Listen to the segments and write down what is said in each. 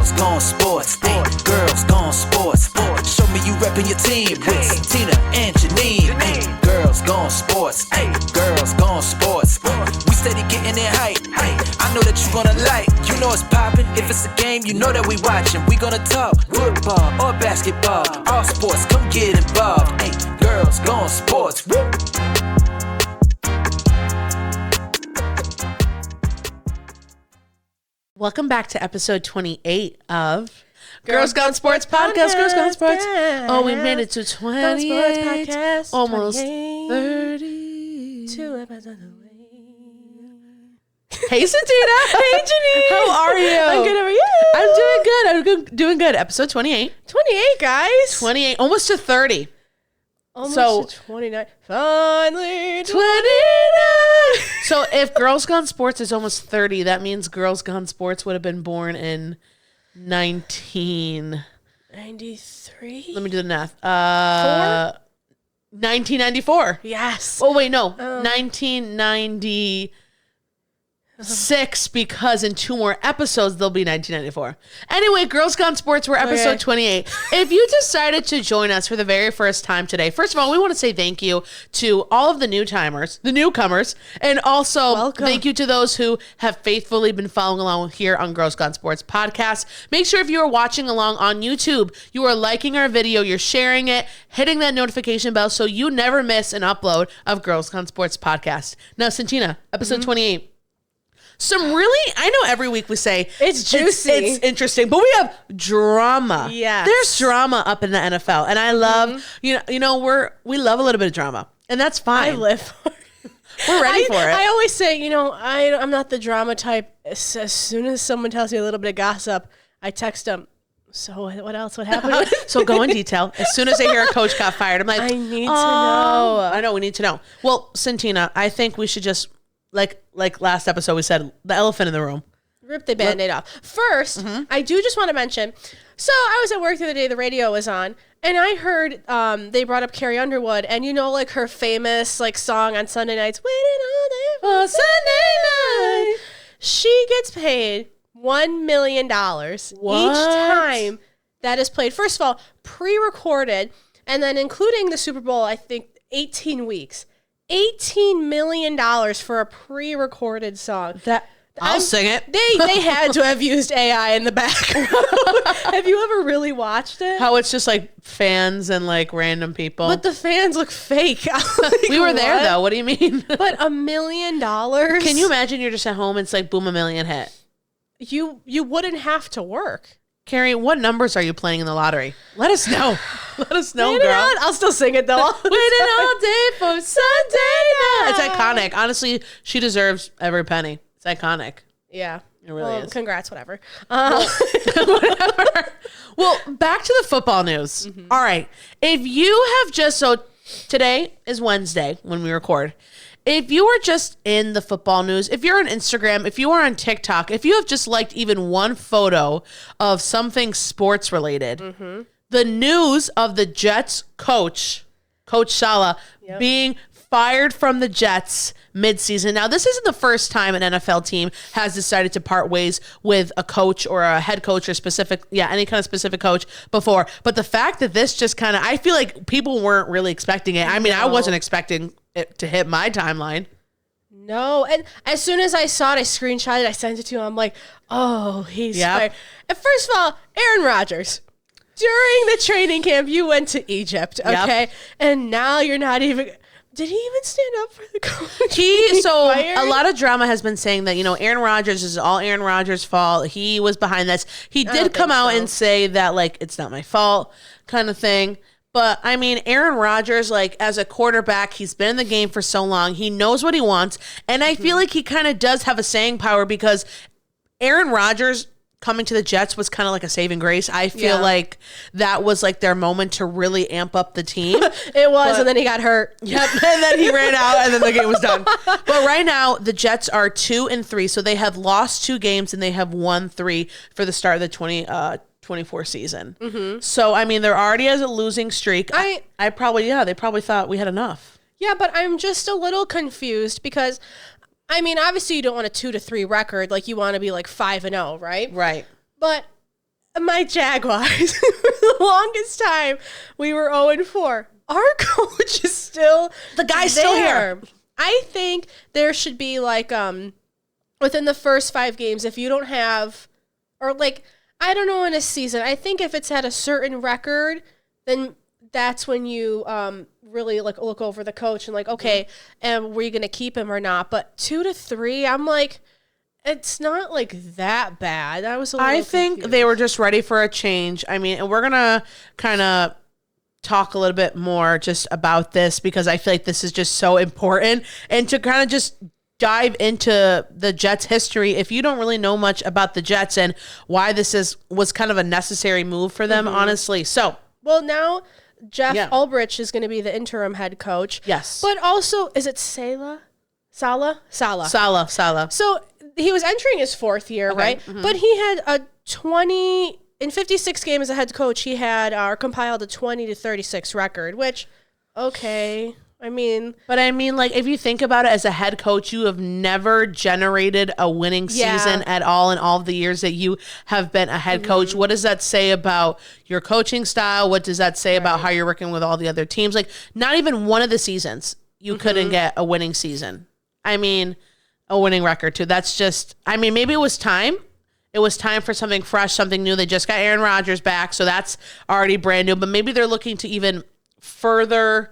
Girls Gone Sports. Hey, Girls Gone Sports. Show me you reppin' your team with Santina and Jeanine. Hey, Girls Gone Sports. Hey, Girls Gone Sports. We steady getting it hype. Hey, I know that you gonna like. You know it's poppin'. If it's a game, you know that we watchin'. We gonna talk football or basketball. All sports, come get involved. Hey, Girls Gone Sports. Woo! Welcome back to episode 28 of Girls Gone Sports Podcast. Girls Gone Sports. Oh, we made it to 28. Podcast, Almost 28. 30. 2 episodes away. Hey, Santina. Hey, Jeanine. How are you? I'm good. How are you? I'm doing good. Doing good. Episode 28. 28, guys. 28. Almost to 30. Almost to 29. Finally 29. So if Girls Gone Sports is almost 30, that means Girls Gone Sports would have been born in 93. Let me do the math. 1994. Yes. Oh, wait, no. 1996, because in 2 more episodes, they'll be 1994. Anyway, Girls Gone Sports, we're episode 28. If you decided to join us for the very first time today, first of all, we want to say thank you to all of the newcomers, and also thank you to those who have faithfully been following along here on Girls Gone Sports podcast. Make sure if you are watching along on YouTube, you are liking our video, you're sharing it, hitting that notification bell so you never miss an upload of Girls Gone Sports podcast. Now, Santina, episode 28. I know every week we say it's juicy, it's interesting, but we have drama. Yeah, there's drama up in the NFL, and I love we love a little bit of drama, and that's fine. I live for it. We're ready for it. I always say, I'm not the drama type. As soon as someone tells me a little bit of gossip, I text them. So what else? What happened? So go in detail. As soon as I hear a coach got fired, I'm like, I need to know. I know we need to know. Well, Santina, I think we should just. Like last episode, we said the elephant in the room. Rip the Band-Aid off. First, I do just want to mention, so I was at work the other day, the radio was on, and I heard they brought up Carrie Underwood, and like her famous song on Sunday nights, waiting all day for Sunday night. She gets paid $1 million each time that is played. First of all, pre-recorded, and then including the Super Bowl, I think 18 weeks. $18 million for a pre-recorded song. I'll sing it. They had to have used AI in the background. Have you ever really watched it? How it's just fans and random people. But the fans look fake. We were there though. What do you mean? But $1 million? Can you imagine you're just at home and it's boom, $1 million hit? You wouldn't have to work. Carrie, what numbers are you playing in the lottery? Let us know. Let us know, girl. I'll still sing it, though. Waiting all day for Sunday night. It's iconic. Honestly, she deserves every penny. It's iconic. Yeah. It really is. Congrats, whatever. Whatever. Well, back to the football news. All right. If you have today is Wednesday when we record. If you are just in the football news, if you're on Instagram, if you are on TikTok, if you have just liked even one photo of something sports related, the news of the Jets Coach Saleh, being fired from the Jets midseason. Now, this isn't the first time an NFL team has decided to part ways with a coach or a head coach or any kind of specific coach before. But the fact that this just I feel like people weren't really expecting it. I mean, I wasn't expecting it to hit my timeline. No, and as soon as I saw it, I screenshot it, I sent it to him. I'm like, oh, he's fired. And first of all, Aaron Rodgers, during the training camp, you went to Egypt, okay? Yep. And now you're not even... Did he even stand up for the coach? A lot of drama has been saying that, Aaron Rodgers is all Aaron Rodgers' fault. He was behind this. He did come out and say that, it's not my fault kind of thing. But, I mean, Aaron Rodgers, as a quarterback, he's been in the game for so long. He knows what he wants. And I feel like he kind of does have a saying power because Aaron Rodgers coming to the Jets was kind of like a saving grace. I feel like that was their moment to really amp up the team. It was, and then he got hurt. Yep, and then he ran out, and then the game was done. But right now, the Jets are 2-3, so they have lost 2 games, and they have won 3 for the start of the 2024 season. So, I mean, they're already as a losing streak. They probably thought we had enough. Yeah, but I'm just a little confused because... I mean, obviously you don't want a 2-3 record. You want to be 5-0, right? Right. But my Jaguars, for the longest time, we were 0-4. Our coach is still The guy's still here. I think there should be like within the first 5 games, if you don't have, or like, I don't know, in a season, I think if it's at a certain record, then that's when you really like look over the coach and like, okay, and were you gonna keep him or not? But 2 to 3, I'm like, it's not like that bad. I think they were just ready for a change. I mean, and we're gonna kind of talk a little bit more just about this because I feel like this is just so important, and to kind of just dive into the Jets history. If you don't really know much about the Jets and why this was kind of a necessary move for them, honestly. So, well, now Jeff Ulbrich is going to be the interim head coach. Yes. But also, is it Sala? So he was entering his 4th year, right? But he had in 56 games as a head coach, he had compiled a 20-36 record, which, okay. But like, if you think about it, as a head coach, you have never generated a winning season at all in all of the years that you have been a head coach. What does that say about your coaching style? What does that say about how you're working with all the other teams? Like, not even one of the seasons you couldn't get a winning season. A winning record too. That's just, maybe it was time. It was time for something fresh, something new. They just got Aaron Rodgers back, so that's already brand new. But maybe they're looking to even further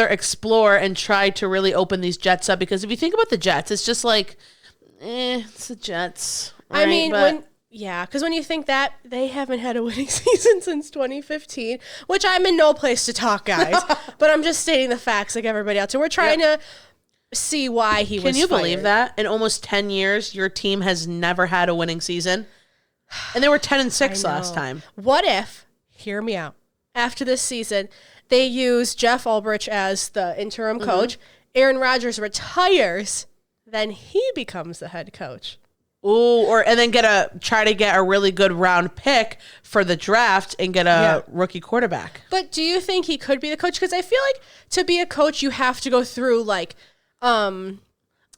explore and try to really open these Jets up, because if you think about the Jets, it's just like, it's the Jets. Right? Because when you think that, they haven't had a winning season since 2015, which I'm in no place to talk, guys, but I'm just stating the facts like everybody else. So we're trying to see why he was Can you fired. believe that? In almost 10 years, your team has never had a winning season? And they were 10-6 last time. What if, hear me out, after this season, they use Jeff Ulbrich as the interim coach, Aaron Rodgers retires, then he becomes the head coach. Ooh, and then try to get a really good round pick for the draft and get a rookie quarterback. But do you think he could be the coach? Because I feel like to be a coach, you have to go through like the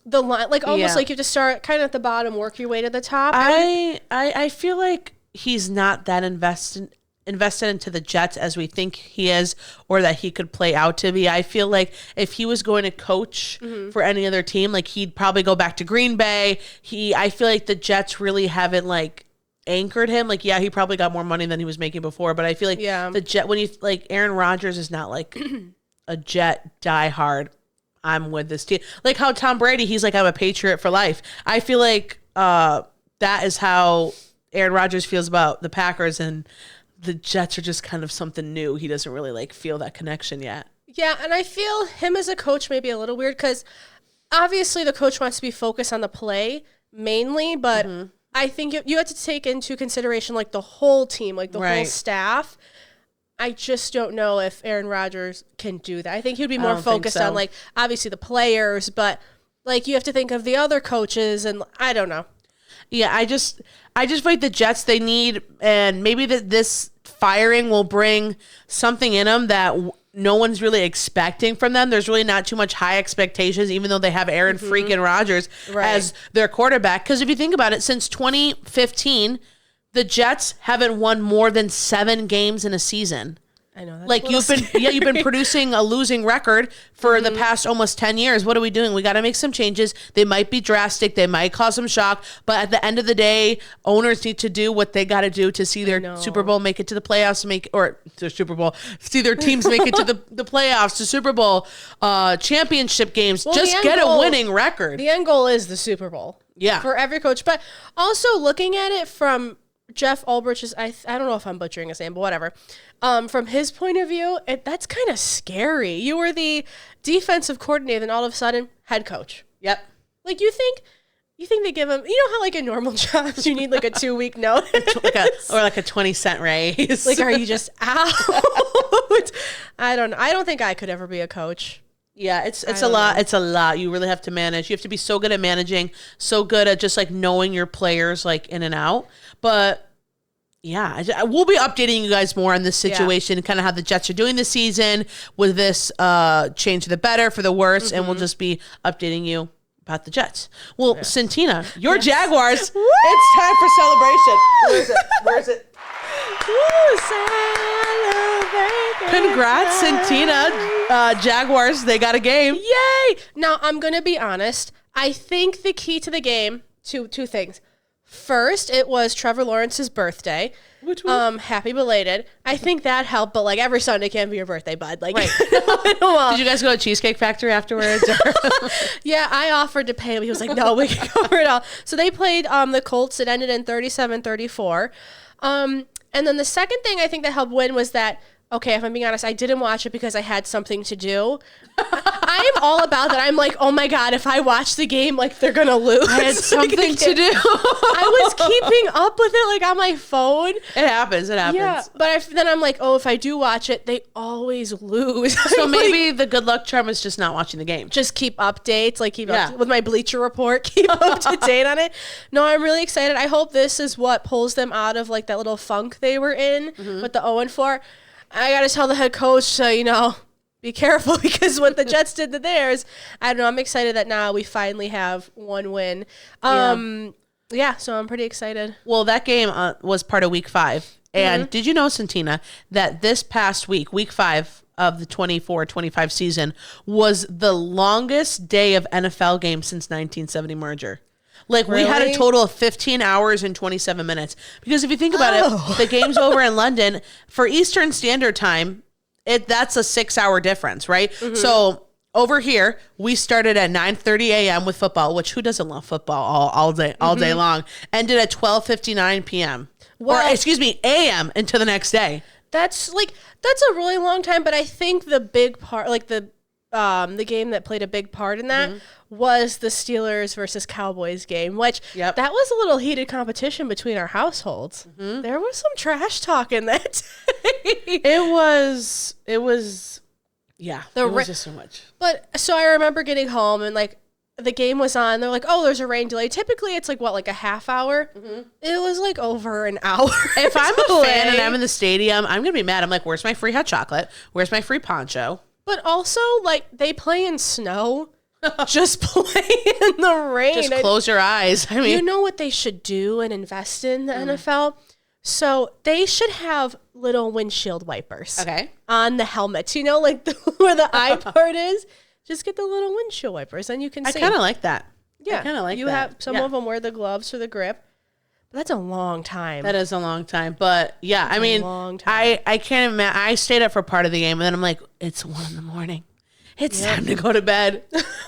line, like almost like you have to start kind of at the bottom, work your way to the top. I feel like he's not that invested into the Jets as we think he is, or that he could play out to be. I feel like if he was going to coach for any other team, like, he'd probably go back to Green Bay. I feel like the Jets really haven't like anchored him. Like, he probably got more money than he was making before, but I feel like the Jet, when you like, Aaron Rodgers is not like a Jet diehard, I'm with this team. Like how Tom Brady, he's like, I'm a Patriot for life. I feel like that is how Aaron Rodgers feels about the Packers, and the Jets are just kind of something new. He doesn't really like feel that connection yet. Yeah, and I feel him as a coach may be a little weird because obviously the coach wants to be focused on the play mainly, but I think you have to take into consideration like the whole team, like the whole staff. I just don't know if Aaron Rodgers can do that. I think he'd be more focused on like obviously the players, but like you have to think of the other coaches, and I don't know. Yeah, I just feel like the Jets, they need, and maybe this firing will bring something in them that no one's really expecting from them. There's really not too much high expectations, even though they have Aaron freaking Rodgers as their quarterback. Because if you think about it, since 2015, the Jets haven't won more than 7 games in a season. I know. That's like you've been producing a losing record for the past almost 10 years. What are we doing? We got to make some changes. They might be drastic. They might cause some shock. But at the end of the day, owners need to do what they got to do to see their Super Bowl make it to the playoffs, see their teams make it to the playoffs, to Super Bowl, championship games. Well, just get a winning record. The end goal is the Super Bowl. Yeah. For every coach. But also looking at it from Jeff Ulbrich's, I don't know if I'm butchering his name, but whatever. From his point of view, that's kind of scary. You were the defensive coordinator, and all of a sudden, head coach. Yep. Like, you think they give him, you know how like in normal jobs you need like a 2-week notice? or like a 20-cent raise. Like, are you just out? I don't know. I don't think I could ever be a coach. Yeah, it's a lot. It's a lot. You really have to manage. You have to be so good at managing, so good at just like knowing your players like in and out. But yeah, we'll be updating you guys more on this situation, kind of how the Jets are doing this season with this change for the better, for the worse, and we'll just be updating you about the Jets. Well, Santina, your Jaguars, it's time for celebration. Where is it? Woo, celebrate. Congrats, Santina. Jaguars, they got a game. Yay! Now, I'm going to be honest. I think the key to the game, two things. First, it was Trevor Lawrence's birthday. Which one? Happy belated. I think that helped, but like every Sunday can't be your birthday, bud. Like, Right. well, Did you guys go to Cheesecake Factory afterwards? yeah, I offered to pay him. He was like, no, we can cover it all. So they played the Colts. It ended in 37-34. And then the second thing I think that helped win was that, okay, if I'm being honest, I didn't watch it because I had something to do. I am all about that. I'm like, oh my God, if I watch the game, like they're going to lose. I had something to do. I was keeping up with it like on my phone. It happens. Yeah, but then I'm like, oh, if I do watch it, they always lose. So maybe the good luck charm is just not watching the game. Just keep updates, like keep up with my Bleacher Report, keep up to date on it. No, I'm really excited. I hope this is what pulls them out of like that little funk they were in with the 0-4. I got to tell the head coach, so, be careful because what the Jets did to theirs, I don't know. I'm excited that now we finally have one win. Yeah, so I'm pretty excited. Well, that game was part of week 5. And did you know, Santina, that this past week 5 of the 24-25 season was the longest day of NFL games since 1970 merger? Like, we had a total of 15 hours and 27 minutes. Because if you think about it, the game's over in London. For Eastern Standard Time, that's a 6-hour difference, right? So over here, we started at 9:30 a.m. with football, which who doesn't love football all day long? Ended at 12:59 p.m. Well, or, excuse me, a.m. into the next day. That's a really long time, but I think the big part, like the game that played a big part in that was the Steelers versus Cowboys game, which that was a little heated competition between our households. There was some trash talk in that. It was just so much. But so I remember getting home and like the game was on. They're like, oh, there's a rain delay. Typically it's like a half hour. It was like over an hour. If I'm a fan and I'm in the stadium, I'm going to be mad. I'm like, where's my free hot chocolate? Where's my free poncho? But also, like, they play in snow. Just play in the rain. Just close your eyes. I mean, you know what they should do and invest in the NFL? So they should have little windshield wipers on the helmets. You know, like where the eye part is? Just get the little windshield wipers and you can see. I kind of like that. Yeah. I kind of like you that. Have some of them wear the gloves for the grip. But that's a long time. That is a long time. But yeah, I mean, I can't imagine. I stayed up for part of the game and then I'm like, it's 1 a.m. It's time to go to bed.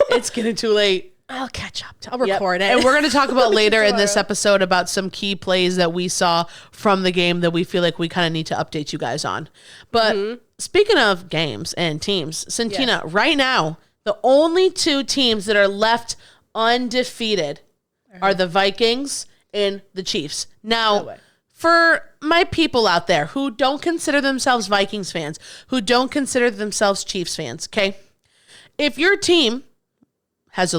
It's getting too late. I'll catch up. I'll record it. And we're going to talk about later in this episode about some key plays that we saw from the game that we feel like we kind of need to update you guys on. But speaking of games and teams, Santina, right now, the only 2 teams that are left undefeated are the Vikings and the Chiefs. Now, for my people out there who don't consider themselves Vikings fans, who don't consider themselves Chiefs fans, okay? If your team has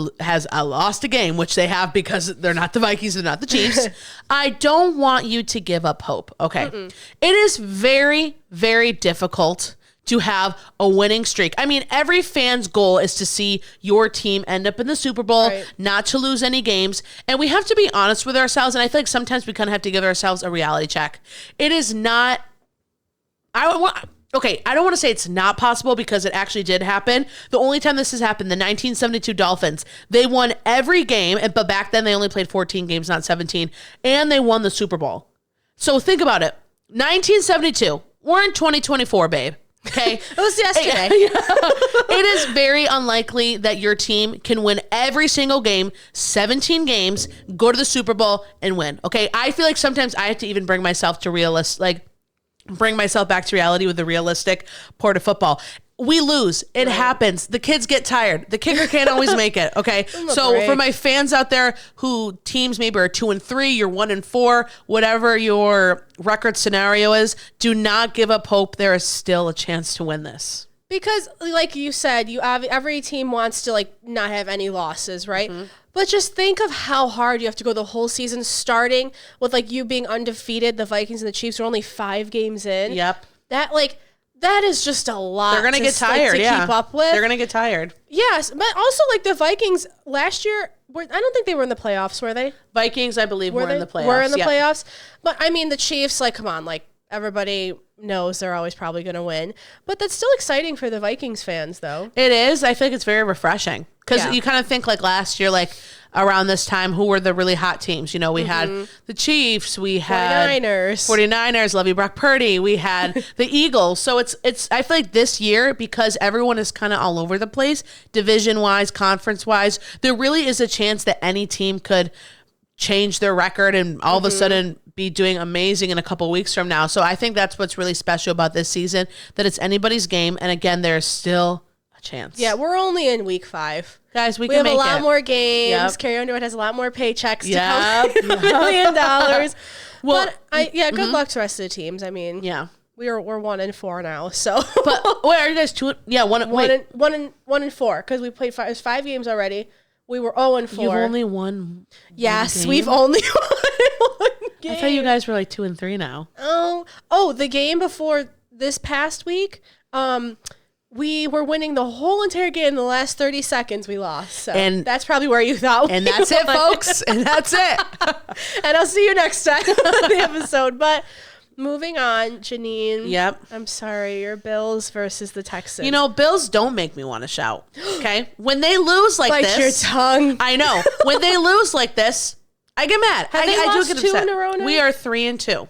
lost a game, which they have because they're not the Vikings, they're not the Chiefs, I don't want you to give up hope, okay? It is very, very difficult to have a winning streak. I mean, every fan's goal is to see your team end up in the Super Bowl, not to lose any games. And we have to be honest with ourselves. And I feel like sometimes we kind of have to give ourselves a reality check. It is not, I don't want to say it's not possible because it actually did happen. The only time this has happened, the 1972 Dolphins, they won every game, but back then they only played 14 games, not 17, and they won the Super Bowl. So think about it. 1972, we're in 2024, babe. Okay. It was yesterday. It is very unlikely that your team can win every single game, 17 games, go to the Super Bowl and win. Okay. I feel like sometimes I have to even bring myself back to reality with the realistic part of football. We lose. It happens. The kids get tired. The kicker can't always make it. Okay. So for my fans out there who teams maybe are 2-3, you're 1-4, whatever your record scenario is, do not give up hope. There is still a chance to win this. Because like you said, every team wants to like not have any losses, right? But just think of how hard you have to go the whole season, starting with like you being undefeated. The Vikings and the Chiefs are only 5 games in. Yep. That like That is just a lot. They're gonna get tired. To keep up with. They're gonna get tired. Yes, but also like the Vikings last year. I don't think they were in the playoffs, were they? Vikings, I believe, were in the playoffs. Were in the playoffs. But I mean, the Chiefs, like, come on, like everybody knows they're always probably going to win. But that's still exciting for the Vikings fans, though. It is. I think it's very refreshing because you kind of think like last year, like around this time, who were the really hot teams? You know, we had the Chiefs, we had 49ers, love you, Brock Purdy. We had the Eagles. So it's. I feel like this year, because everyone is kind of all over the place, division wise, conference wise, there really is a chance that any team could change their record and all of a sudden be doing amazing in a couple weeks from now. So I think that's what's really special about this season, that it's anybody's game. And again, there's still a chance. Yeah, we're only in week 5. Guys, we can have make a lot it. more games. Yep. Carrie Underwood has a lot more paychecks to come. $1 million. Well, but good luck to the rest of the teams. I mean, we're 1-4 now. So, but wait, are you guys 2? Yeah, one and 4 because we played 5 games already. We were 0-4. You've only won. Yes, we've only won 1 game. I thought you guys were like 2-3 now. Oh, the game before this past week, we were winning the whole entire game. In the last 30 seconds, we lost. So and that's probably where you thought. And that's it, folks. And that's it. And I'll see you next time on the episode. But moving on, Jeanine. Yep. I'm sorry. Your Bills versus the Texans. You know, Bills don't make me want to shout. Okay, when they lose like this, bite your tongue. I know. When they lose like this, I get mad. Have they lost do get 2 upset. in a row now? We are 3-2.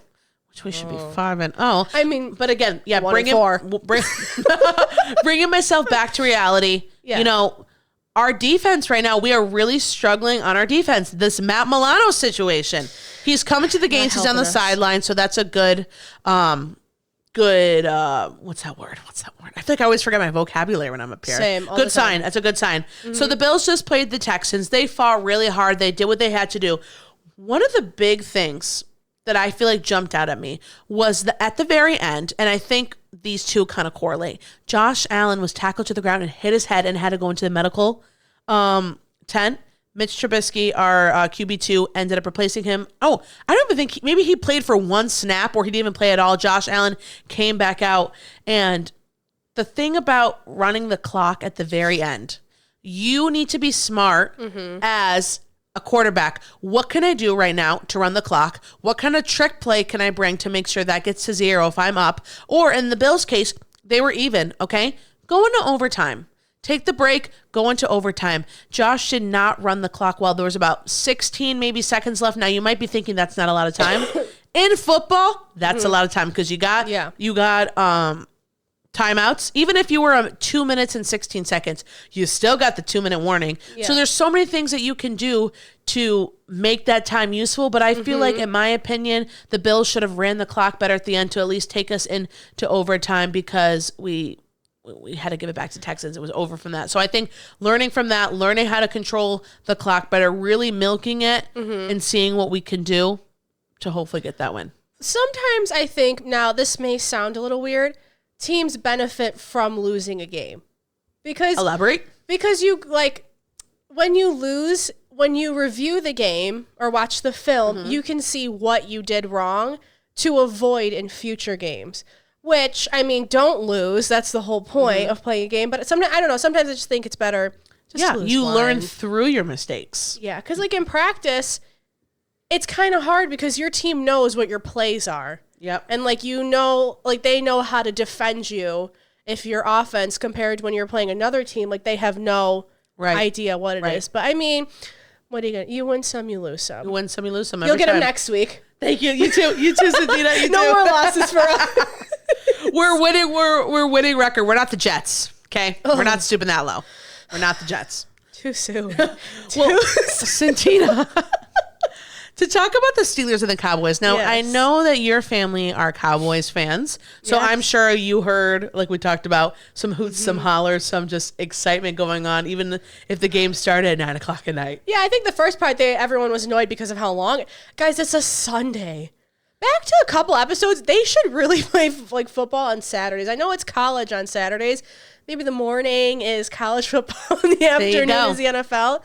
We should be 5-0. I mean, but again, 1-4. Bringing myself back to reality. Yeah. You know, our defense right now, we are really struggling on our defense. This Matt Milano situation. He's coming to the games. He's on the sideline, so that's a good. What's that word? I feel like I always forget my vocabulary when I'm up here. Same. Good sign. That's a good sign. So the Bills just played the Texans. They fought really hard. They did what they had to do. One of the big things that I feel like jumped out at me was at the very end, and I think these two kind of correlate. Josh Allen was tackled to the ground and hit his head and had to go into the medical tent. Mitch Trubisky, our QB2, ended up replacing him. Oh, I don't even think maybe he played for 1 snap or he didn't even play at all. Josh Allen came back out. And the thing about running the clock at the very end, you need to be smart as a quarterback. What can I do right now to run the clock? What kind of trick play can I bring to make sure that gets to 0 if I'm up? Or in the Bills' case, they were even, okay? Go into overtime. Take the break, go into overtime. Josh did not run the clock well. There was about 16 maybe seconds left. Now, you might be thinking that's not a lot of time. In football, that's a lot of time because you got timeouts. Even if you were 2 minutes and 16 seconds, you still got the 2-minute warning. Yeah. So there's so many things that you can do to make that time useful. But I feel like, in my opinion, the Bills should have ran the clock better at the end to at least take us into overtime because we had to give it back to Texans. It was over from that. So I think learning from that, learning how to control the clock better, really milking it and seeing what we can do to hopefully get that win. Sometimes I think, now this may sound a little weird, teams benefit from losing a game. Because elaborate. Because you, like, when you lose, when you review the game or watch the film, you can see what you did wrong to avoid in future games. Which, I mean, don't lose. That's the whole point of playing a game. But sometimes, I don't know, sometimes I just think it's better just to lose you one. learn through your mistakes. Yeah, because like in practice, it's kind of hard because your team knows what your plays are. Yep. And like, you know, like they know how to defend you if your offense compared to when you're playing another team, like they have no idea what it is. But I mean, what are you going to, you win some, you lose some. You win some, you lose some. You'll get them next week. Thank you. You too. You too, Santina. You no too. more losses for us. We're winning. We're winning record. We're not the Jets. Okay, we're not stooping that low. We're not the Jets. Too soon. Santina. To talk about the Steelers and the Cowboys. Now, I know that your family are Cowboys fans, so I'm sure you heard, like we talked about, some hoots, some hollers, some just excitement going on, even if the game started at 9 o'clock at night. Yeah, I think the first part, everyone was annoyed because of how long. Guys, it's a Sunday. Back to a couple episodes, they should really play like football on Saturdays. I know it's college on Saturdays. Maybe the morning is college football and the afternoon is the NFL.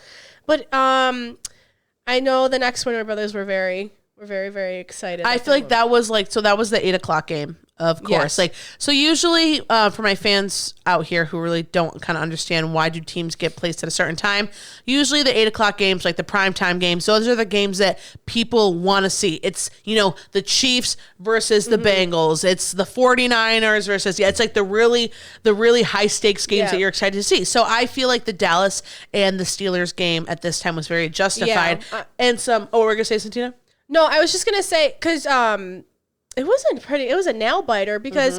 But I know the next one, my brothers were very, very excited. I feel like that was the 8 o'clock game. Of course. Yes. Like, so usually for my fans out here who really don't kind of understand why do teams get placed at a certain time, usually the 8 o'clock games, like the primetime games, those are the games that people want to see. It's, the Chiefs versus the Bengals. It's the 49ers versus, it's like the really high stakes games that you're excited to see. So I feel like the Dallas and the Steelers game at this time was very justified. And we're going to say, Santina? No, I was just going to say, because it wasn't pretty. It was a nail biter because,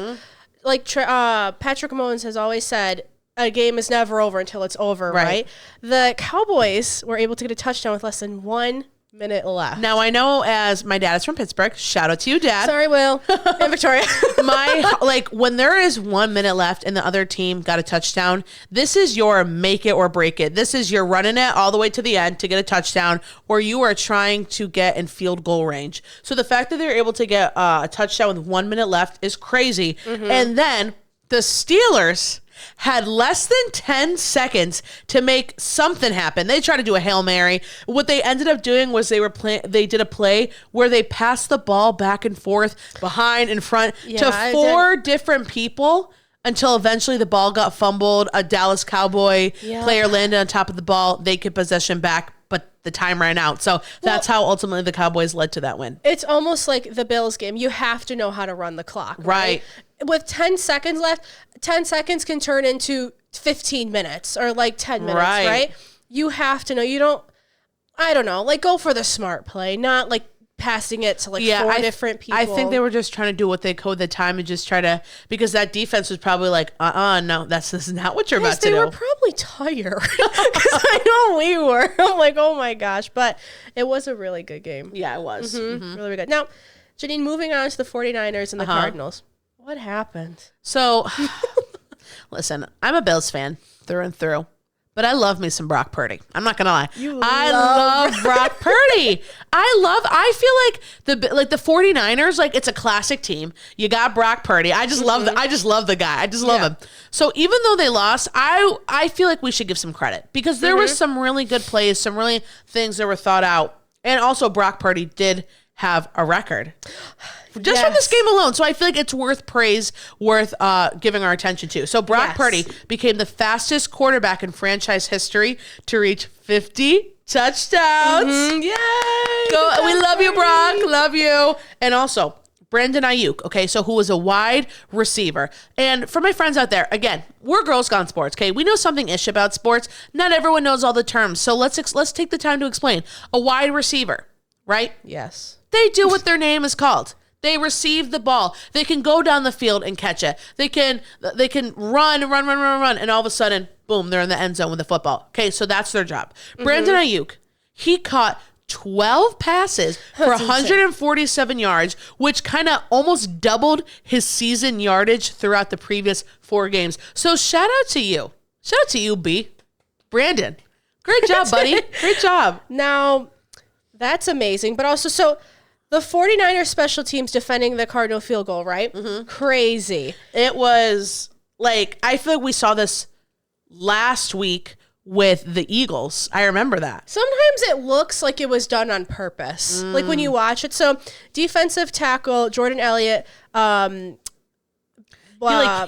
Patrick Mahomes has always said, a game is never over until it's over, right? The Cowboys were able to get a touchdown with less than 1 minute left. Now, I know as my dad is from Pittsburgh. Shout out to you, Dad. Sorry, Will. And Victoria. When there is 1 minute left and the other team got a touchdown, this is your make it or break it. This is your running it all the way to the end to get a touchdown, or you are trying to get in field goal range. So the fact that they're able to get a touchdown with 1 minute left is crazy. And then the Steelers had less than 10 seconds to make something happen. They tried to do a Hail Mary. What they ended up doing was they did a play where they passed the ball back and forth, behind and front, to four different people until eventually the ball got fumbled. A Dallas Cowboy player landed on top of the ball. They could possession back, but the time ran out. So that's how ultimately the Cowboys led to that win. It's almost like the Bills game. You have to know how to run the clock. Right. With 10 seconds left, 10 seconds can turn into 15 minutes or 10 minutes, right? You have to know. I don't know, go for the smart play, not passing it to four different people. I think they were just trying to do what they could the time and just try to, because that defense was probably no, this is not what you're about to do. They were probably tired because I know we were. I'm like, oh my gosh, but it was a really good game. Yeah, it was. Really, really good. Now, Jeanine, moving on to the 49ers and the Cardinals. What happened? So, listen, I'm a Bills fan through and through, but I love me some Brock Purdy. I'm not gonna lie. I love Brock Purdy. I feel like the 49ers, it's a classic team. You got Brock Purdy. I just love the guy. I just love him. So even though they lost, I feel like we should give some credit because there was some really good plays, some really things that were thought out, and also Brock Purdy did have a record. Just from this game alone. So I feel like it's worth giving our attention to. So Brock Purdy became the fastest quarterback in franchise history to reach 50 touchdowns. Yay! Go! We love you, Brock. Love you. And also, Brandon Ayuk, okay, so who was a wide receiver. And for my friends out there, again, we're Girls Gone Sports, okay? We know something ish about sports. Not everyone knows all the terms. So let's take the time to explain. A wide receiver, right? Yes. They do what their name is called. They receive the ball. They can go down the field and catch it. They can run, and all of a sudden, boom, they're in the end zone with the football. Okay, so that's their job. Brandon Ayuk, he caught 12 passes for 147 yards, which kind of almost doubled his season yardage throughout the previous 4 games. So shout out to you. Shout out to you, B. Brandon. Great job, buddy. Great job. Now, that's amazing. But also, so the 49ers special teams defending the Cardinal field goal, right? Crazy. It was I feel like we saw this last week with the Eagles. I remember that. Sometimes it looks like it was done on purpose. When you watch it. So defensive tackle Jordan Elliott, he hit the ball.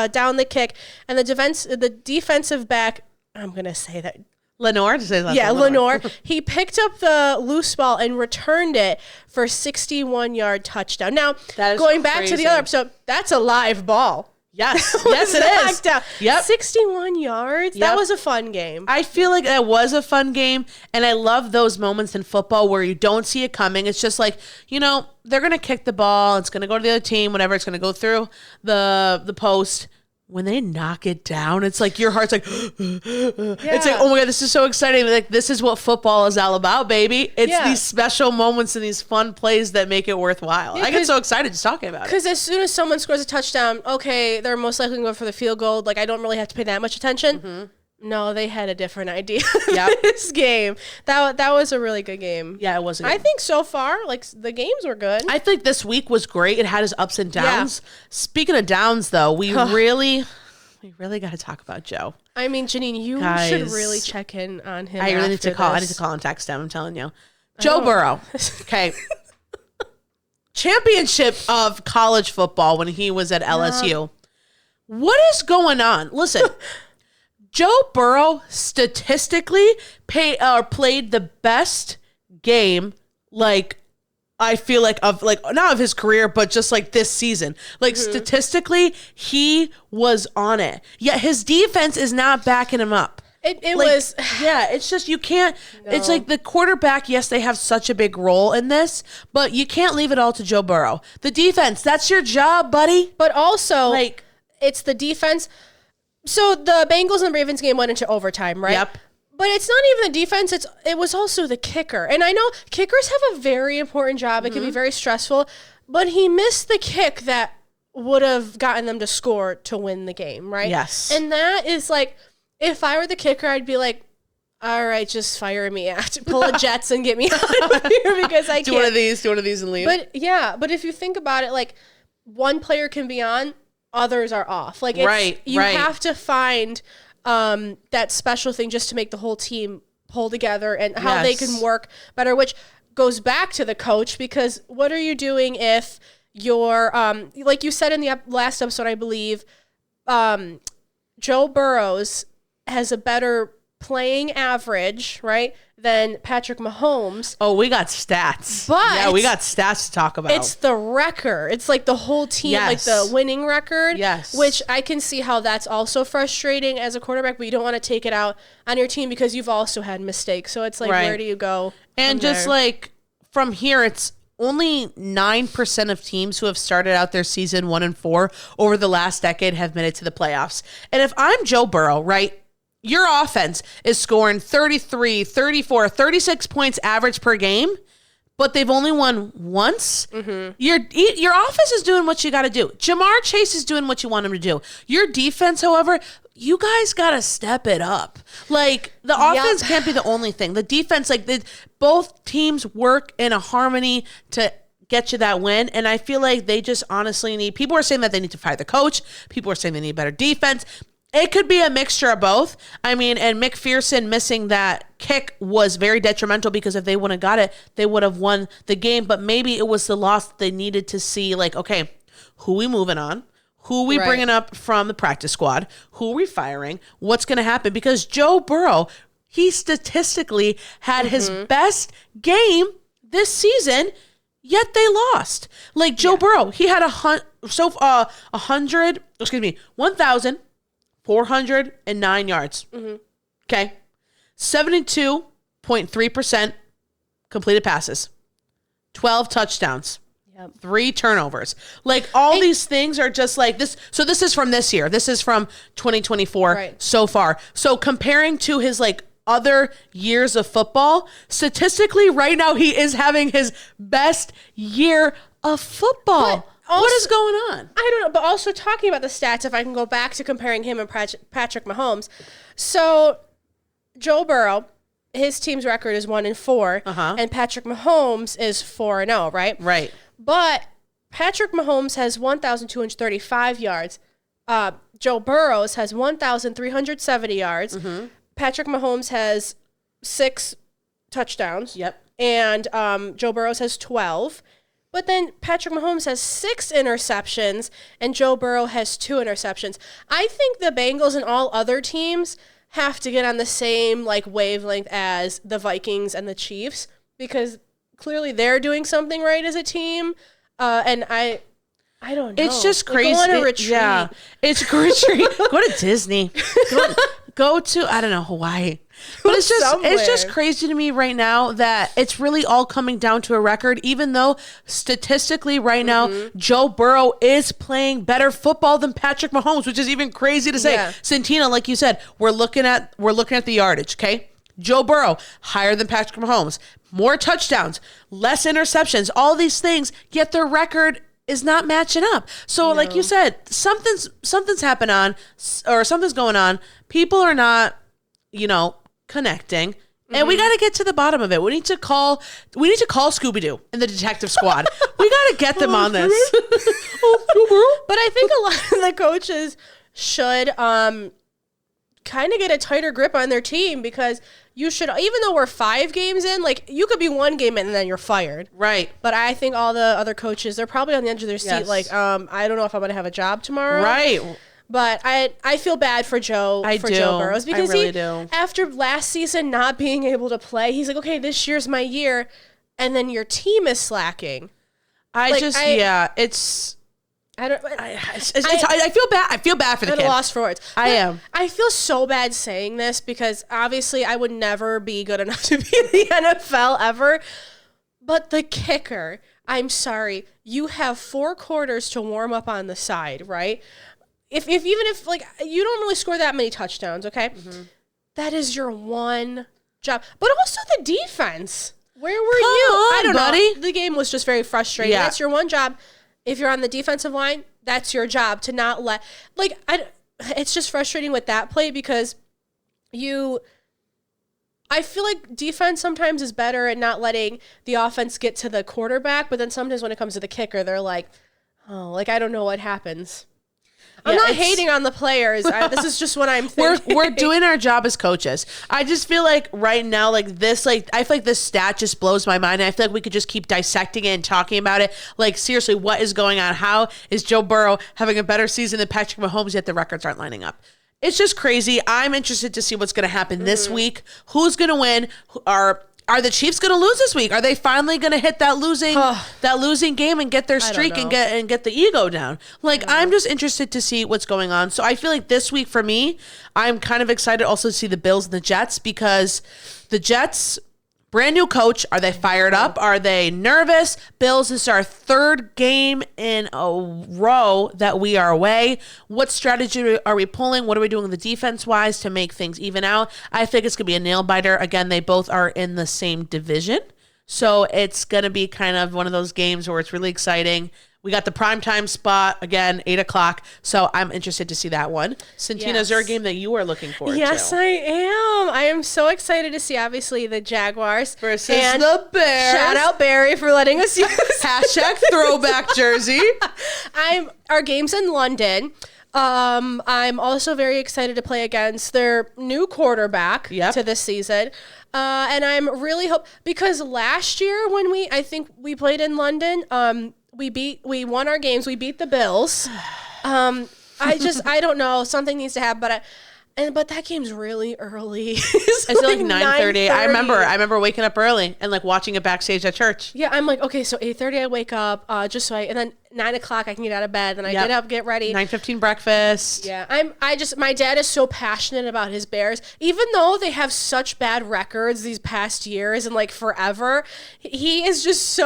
Down the kick. And the defensive back, I'm going to say that. Lenore? Lenore. He picked up the loose ball and returned it for a 61-yard touchdown. Now, going back to the other episode, that's a live ball. Yes. Yes, it is. Down. Yep. 61 yards. Yep. That was a fun game. I feel like that was a fun game, and I love those moments in football where you don't see it coming. It's just they're going to kick the ball. It's going to go to the other team, whatever. It's going to go through the post. When they knock it down, it's like your heart's like, it's like, oh my God, this is so exciting. This is what football is all about, baby. It's these special moments and these fun plays that make it worthwhile. I get so excited just talking about it. Because as soon as someone scores a touchdown, okay, they're most likely going to go for the field goal. I don't really have to pay that much attention. No, they had a different idea. This game. That was a really good game. Yeah, it was. I think so far, the games were good. I think this week was great. It had its ups and downs. Yeah. Speaking of downs, though, we really got to talk about Joe. I mean, Jeanine, you should really check in on him. I really need to call. I need to call and text him. I'm telling you, Joe Burrow. Okay. championship of college football when he was at LSU. What is going on? Listen, Joe Burrow statistically played the best game, like, I feel like not of his career, but just like this season. Like statistically, he was on it. Yet his defense is not backing him up. It was. Yeah, it's just you can't. No. It's like the quarterback, yes, they have such a big role in this, but you can't leave it all to Joe Burrow. The defense, that's your job, buddy. But also, like, it's the defense. So the Bengals and the Ravens game went into overtime, right? Yep. But it's not even the defense. It was also the kicker. And I know kickers have a very important job. It can be very stressful. But he missed the kick that would have gotten them to score to win the game, right? Yes. And that is like, if I were the kicker, I'd be like, all right, just fire me out. Pull a Jets and get me out of here because I can't. Do one of these and leave. But yeah, but if you think about it, like, one player can be on, others are off. Like, you have to find that special thing just to make the whole team pull together and how they can work better, which goes back to the coach, because what are you doing if you're, like you said in the last episode, I believe, Joe Burrows has a better playing average, right, than Patrick Mahomes. Oh, we got stats. But yeah, we got stats to talk about. It's the record. It's like the whole team, like the winning record. Yes. Which I can see how that's also frustrating as a quarterback, but you don't want to take it out on your team because you've also had mistakes. So it's like, where do you go? And just like from here, it's only 9% of teams who have started out their season 1-4 over the last decade have made it to the playoffs. And if I'm Joe Burrow, right, your offense is scoring 33, 34, 36 points average per game, but they've only won once. Mm-hmm. Your offense is doing what you got to do. Jamar Chase is doing what you want him to do. Your defense, however, you guys got to step it up. Like, the offense can't be the only thing. The defense, like, both teams work in a harmony to get you that win. And I feel like they just honestly need, people are saying that they need to fire the coach. People are saying they need better defense. It could be a mixture of both. I mean, and McPherson missing that kick was very detrimental, because if they wouldn't have got it, they would have won the game. But maybe it was the loss they needed to see, like, okay, who we moving on? Who are we bringing up from the practice squad? Who are we firing? What's going to happen? Because Joe Burrow, he statistically had his best game this season, yet they lost. Like, Joe Burrow, he had 1,409 yards. Okay. 72.3% completed passes. 12 touchdowns. 3 turnovers. Like, all these things are just like this. So this is from this year. This is from 2024 so far. So comparing to his, like, other years of football, statistically right now he is having his best year of football. Also, what is going on? I don't know. But also, talking about the stats, if I can go back to comparing him and Patrick Mahomes. So Joe Burrow, his team's record is 1-4, and Patrick Mahomes is 4-0, right? Right. But Patrick Mahomes has 1,235 yards. Joe Burrows has 1,370 yards. Patrick Mahomes has 6 touchdowns. Yep. And Joe Burrows has 12. But then Patrick Mahomes has 6 interceptions, and Joe Burrow has 2 interceptions. I think the Bengals and all other teams have to get on the same, like, wavelength as the Vikings and the Chiefs, because clearly they're doing something right as a team. And I don't know. It's just crazy. Go on a retreat. Yeah, it's a retreat. Go to Disney. Go to, I don't know, Hawaii. But it's just crazy to me right now that it's really all coming down to a record, even though statistically right now, Joe Burrow is playing better football than Patrick Mahomes, which is even crazy to say. Santina, like you said, we're looking at the yardage, okay? Joe Burrow, higher than Patrick Mahomes, more touchdowns, less interceptions, all these things, yet their record is not matching up. So like you said, something's happened or something's going on. People are not, connecting. And we got to get to the bottom of it. We need to call Scooby-Doo and the detective squad. We got to get them on this. But I think a lot of the coaches should kind of get a tighter grip on their team, because you should, even though we're 5 games in, like, you could be 1 game in and then you're fired. Right. But I think all the other coaches, they're probably on the edge of their seat. Yes. Like, I don't know if I'm going to have a job tomorrow. Right. But I feel bad for Joe Joe Burrows because I really do. After last season not being able to play, he's like, okay, this year's my year, and then your team is slacking. I feel bad. I feel bad for the kid. I'm at a loss for words. I am. I feel so bad saying this because obviously I would never be good enough to be in the NFL ever. But the kicker, I'm sorry, you have 4 quarters to warm up on the side, right? If even if like you don't really score that many touchdowns, okay? Mm-hmm. That is your one job. But also the defense. Where were you? I don't know. The game was just very frustrating. Yeah. That's your one job. If you're on the defensive line, that's your job to not let it's just frustrating with that play because I feel like defense sometimes is better at not letting the offense get to the quarterback, but then sometimes when it comes to the kicker, they're like, oh, like I don't know what happens. I'm not hating on the players. This is just what I'm thinking. We're doing our job as coaches. I just feel like right now, like this, like I feel like this stat just blows my mind. And I feel like we could just keep dissecting it and talking about it. Like seriously, what is going on? How is Joe Burrow having a better season than Patrick Mahomes, yet the records aren't lining up? It's just crazy. I'm interested to see what's going to happen this week. Who's going to win? Are the Chiefs going to lose this week? Are they finally going to hit that losing game and get their streak and get the ego down? Like I'm just interested to see what's going on. So I feel like this week for me, I'm kind of excited also to see the Bills and the Jets because the Jets, brand new coach. Are they fired up? Are they nervous? Bills, this is our 3rd game in a row that we are away. What strategy are we pulling? What are we doing the defense-wise to make things even out? I think it's going to be a nail-biter. Again, they both are in the same division. So it's going to be kind of one of those games where it's really exciting. We got the primetime spot, again, 8 o'clock. So I'm interested to see that one. Santina, is there a game that you are looking forward to? Yes, I am. I am so excited to see, obviously, the Jaguars. Versus the Bears. Shout out Barry for letting us use hashtag throwback jersey. Our game's in London. I'm also very excited to play against their new quarterback to this season. And I'm really because last year when I think we played in London, we won our games. We beat the Bills. I don't know. Something needs to happen, but that game's really early. It's like 9:30. I remember waking up early and like watching it backstage at church. Yeah, I'm like, okay, so 8:30 I wake up, and then 9 o'clock I can get out of bed, then I get up, get ready. 9:15 breakfast. Yeah, my dad is so passionate about his Bears, even though they have such bad records these past years and like forever. He is just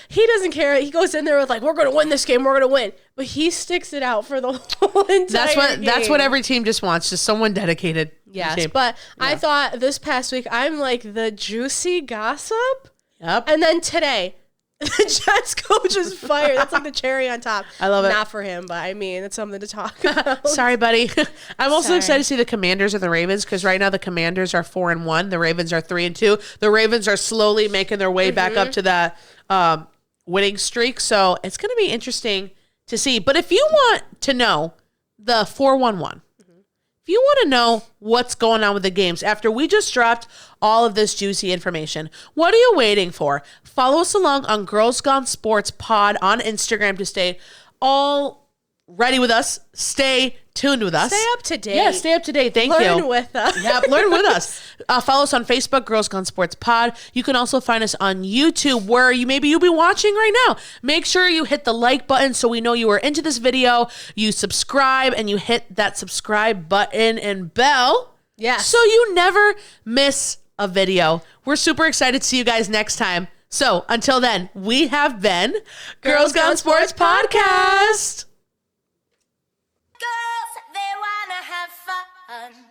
he doesn't care. He goes in there with like, we're gonna win this game, we're gonna win, but he sticks it out for the whole entire game. That's what every team just wants, just someone dedicated. Yes, but I thought this past week I'm like the juicy gossip. Yep. And then today, the Jets coach is fired. That's like the cherry on top. I love it. Not for him, but I mean, it's something to talk about. Sorry, buddy. I'm also excited to see the Commanders and the Ravens because right now the Commanders are 4-1. The Ravens are 3-2. The Ravens are slowly making their way back up to the winning streak. So it's going to be interesting to see. But if you want to know the 4-1-1, if you want to know what's going on with the games after we just dropped all of this juicy information, what are you waiting for? Follow us along on Girls Gone Sports Pod on Instagram to stay all ready with us. Stay tuned with us. Stay up to date. Yeah, stay up to date. Thank you. Learn with us. Yeah, learn with us. Follow us on Facebook, Girls Gone Sports Pod. You can also find us on YouTube where you'll be watching right now. Make sure you hit the like button so we know you are into this video. You subscribe and you hit that subscribe button and bell. Yes. So you never miss a video. We're super excited to see you guys next time. So until then, we have been Girls Gone Sports Podcast. Girls, they wanna have fun.